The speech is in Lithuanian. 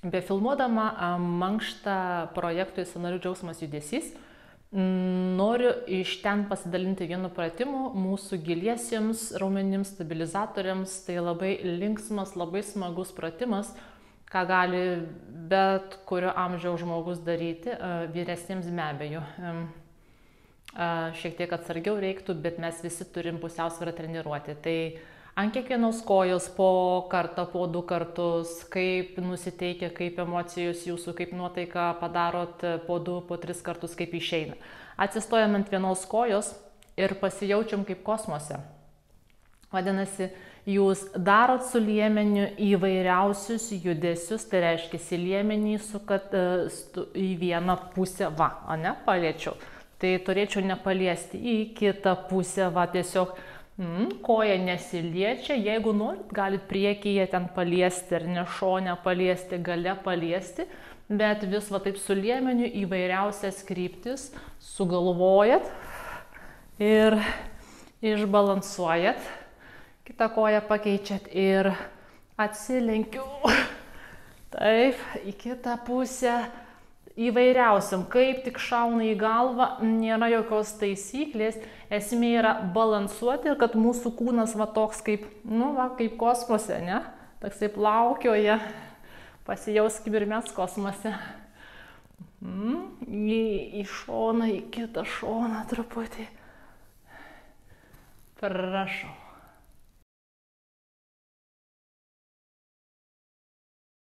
Befilmuodama mankštą projektui Sąnarių džiaugsmas judesys, noriu iš ten pasidalinti vienu pratimu mūsų giliesiems raumenims, stabilizatoriams. Tai labai linksmas, labai smagus pratimas, ką gali bet kurio amžiaus žmogus daryti, vyresniems be abejo. Šiek tiek atsargiau reiktų, bet mes visi turim pusiausvyrą treniruoti. Tai ant kiekvienos kojos po kartą, po 2 kartus, kaip nusiteikia, kaip emocijos jūsų, kaip nuotaika padarot po 2, po 3 kartus, kaip išeina. Atsistojam ant vienos kojos ir pasijaučiam kaip kosmose. Vadinasi, jūs darot su liemeniu įvairiausius judesius, tai reiškia, liemenį sukat į vieną pusę, ne, paliečiau. Tai turėčiau nepaliesti į kitą pusę, tiesiog koja nesiliečia. Jeigu norit, galit priekyje ten paliesti, ar ne šone paliesti, gale paliesti, bet vis taip su liemeniu įvairiausias kryptis sugalvojat ir išbalansuojat. Kitą koją pakeičiat ir atsilenkiu. Taip, į kitą pusę. Įvairiausiam, kaip tik šauna į galvą, nėra jokios taisyklės, esmė yra balansuoti ir kad mūsų kūnas toks kaip, kaip kosmose, ne? Toksai plaukioja, pasijauskime ir mes kosmose. Į šoną, į kitą šoną truputį. Prašau.